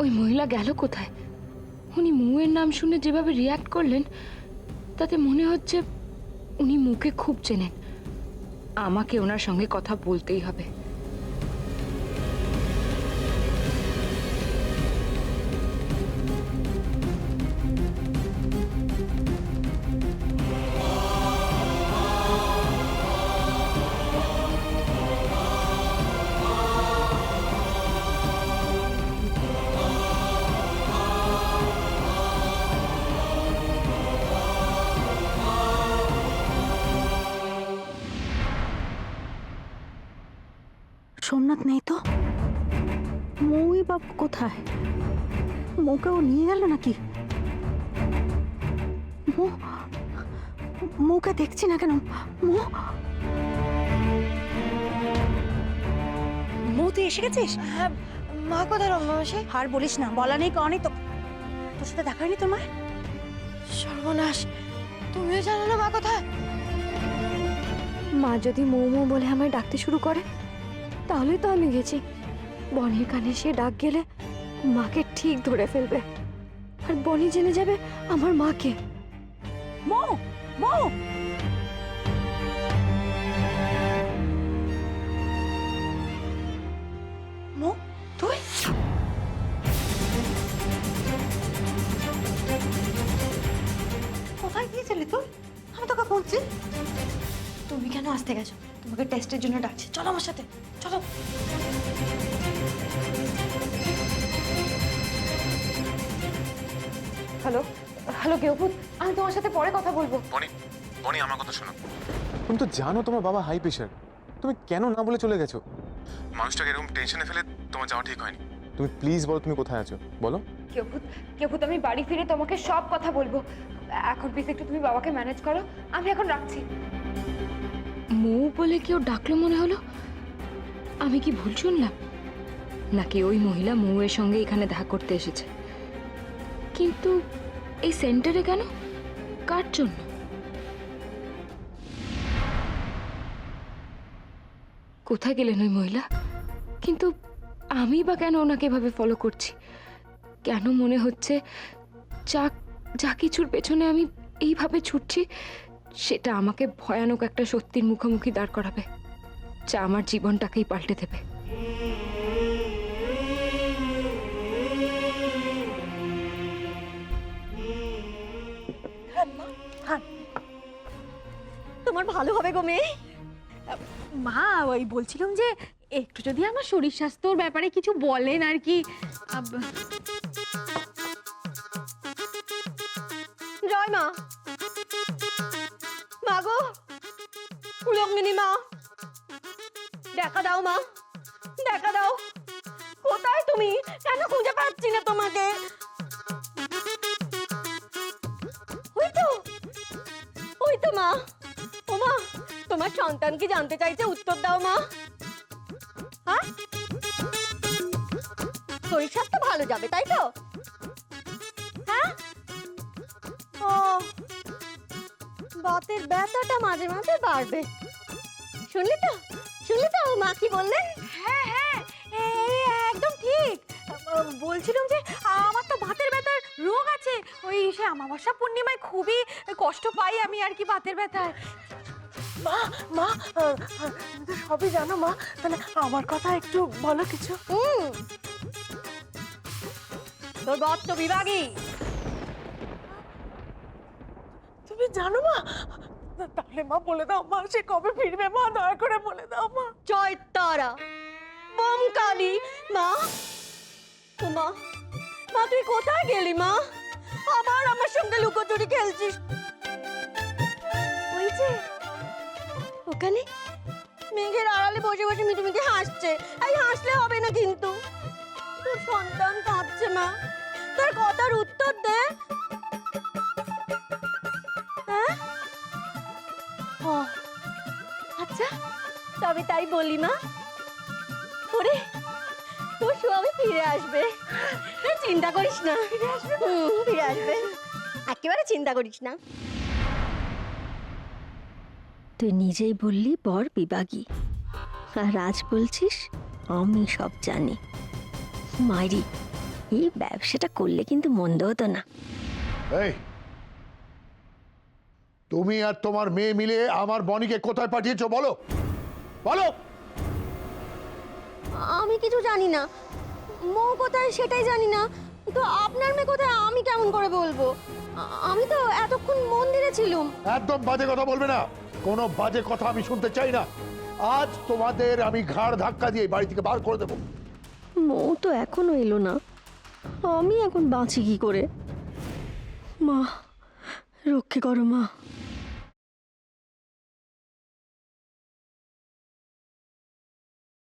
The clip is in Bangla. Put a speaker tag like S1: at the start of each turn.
S1: ওই মহিলা গেল কোথায়? উনি মৌয়ের নাম শুনে যেভাবে রিয়াক্ট করলেন তাতে মনে হচ্ছে উনি মুখে খুব চেনেন। আমাকে ওনার সঙ্গে কথা বলতেই হবে।
S2: সোমনাথ নেই তো, মৌই বা কোথায়? মৌকে ও নিয়ে গেল নাকি? মৌকে দেখছি না কেন? মৌ তুই এসে গেছিস?
S3: হ্যাঁ মা কোথায় রম্যমাসি?
S2: আর বলিস না, বলা নেই কওয়া নেই তো। তোর সাথে দেখা হয়নি তোর মায়ের?
S3: সর্বনাশ, তুমিও জানো না মা কোথায়?
S4: মা যদি মৌ মৌ বলে আমায় ডাকতে শুরু করে তাহলেই তো আমি গেছি। বনির কানে সে ডাক গেলে মাকে ঠিক ধরে ফেলবে, আর বনি জেনে যাবে আমার মাকে।
S2: মৌ, মৌ! মৌ, তুই? কোথায় গিয়েছিলি তুই? আমি তোকে খুঁজছি।
S3: তুমি কেন আসতে গেছো? তোমাকে টেস্টের জন্য ডাকছি, চলো আমার সাথে, চলো।
S4: হ্যালো হ্যালো কেউভূত, আমি তোমার সাথে পরে কথা বলবো।
S5: বনি, বনি আমার কথা শোনো। তুমি তো জানো তোমার বাবা হাই প্রেশার। তুমি কেন না বলে চলে গেছো? মানুষটাকে এরকম টেনশনে ফেলে তোমার যাওয়া ঠিক হয়নি। তুমি প্লিজ বলো তুমি কোথায় আছো, বলো।
S4: কেউভূত কেউভূত, আমি বাড়ি ফিরে তোমাকে সব কথা বলবো। এখন প্লিজ একটু তুমি বাবাকে ম্যানেজ করো, আমি এখন রাখছি।
S1: মৌ বলে কেউ ডাকলো মনে হলো। আমি কি ভুল শুনলাম? নাকি ওই মহিলা মৌয়ের সঙ্গে এখানে দেখা করতে এসেছে? কিন্তু এই সেন্টারে কেন? কার জন্য? কোথায় গেলেন ওই মহিলা? কিন্তু আমি বা কেন ওনাকে এভাবে ফলো করছি? কেন মনে হচ্ছে যা যা কিছুর পেছনে আমি এইভাবে ছুটছি সেটা আমাকে ভয়ানক একটা সত্যির মুখোমুখি দাঁড় করাবে, যা আমার জীবনটাকেই পাল্টে দেবে।
S4: তোমার ভালো হবে গো মেয়ে।
S6: মা ওই বলছিলাম যে একটু যদি আমার শরীর স্বাস্থ্যর ব্যাপারে কিছু বলেন আর কি।
S4: জয় মা। মা গো, কুলঙ্গিনী মা, দেখা দাও মা, দেখা দাও। কোথায় তুমি? কেন খুঁজে পাচ্ছি না তোমাকে? ওই তো মা। ও মা, তোমার সন্তান কি জানতে চাইছে? উত্তর দাও মা। হ্যাঁ, শরীর স্বাস্থ্য ভালো যাবে তাই তো? হ্যাঁ, ও বাতের ব্যথাটা মাঝে মাঝে বাড়বে। শুনলি তো, শুনলি তো মা কি বললেন?
S6: হ্যাঁ হ্যাঁ, একদম ঠিক। বলছিলাম যে আমার তো বাতের ব্যথার রোগ আছে। ওই সে অমাবস্যা পূর্ণিমায় খুবই কষ্ট পাই আমি আর কি বাতের ব্যথায়।
S3: মা মা, তুমি তো সবই জানো মা, তাহলে আমার কথা একটু বলো কিছু।
S4: তোর বর তো বিভাগী।
S3: তুমি জানো মা? তাহলে মা বলে দাও মা, সে কবে ফিরবে মা, দয়া করে বলে দাও মা।
S4: জয়তারা, বোম কালী। মা, ও মা, মা তুই কোথায় গেলি মা? আবার আমার সঙ্গে লুকোচুরি খেলছিস? ওই যে ওখানে মেঘের আড়ালে বসে বসে মিটিমিটি হাসছে। এই হাসলে হবে না কিন্তু। তোর সন্তান কাঁদছে মা, তোর কথার উত্তর দে। হ্যাঁ, ও আচ্ছা, তবে তাই বলি মা। ওরে, তোর স্বামী ফিরে আসবে, তুই চিন্তা করিস না। ফিরে আসবে, একেবারে চিন্তা করিস না।
S7: তুই নিজেই বললি বর বিভাগী, আর আজ বলছিস আমি সব জানি। মাইরি, এই ব্যবসাটা করলে কিন্তু মন্দ হতো না।
S8: এই তুমি আর তোমার মেয়ে মিলে আমার বনিকে কোথায় পাঠিয়েছো বলো বলো।
S4: আমি কিছু জানি না, মৌ কোথায় সেটাই জানি না। তো আপনার মেয়ে কোথায় আমি কেমন করে বলবো? আমি তো এতক্ষণ মন্দিরে ছিলাম।
S8: একদম বাজে কথা বলবে না, কোনো বাজে কথা আমি শুনতে চাই না। আজ তোমাদের আমি ঘাড় ধাক্কা দিয়ে বাড়ি থেকে বার করে দেবো।
S7: মৌ তো এখনো এলো না, আমি এখন বাঁচি কি করে? মা, রক্ষে করো মা।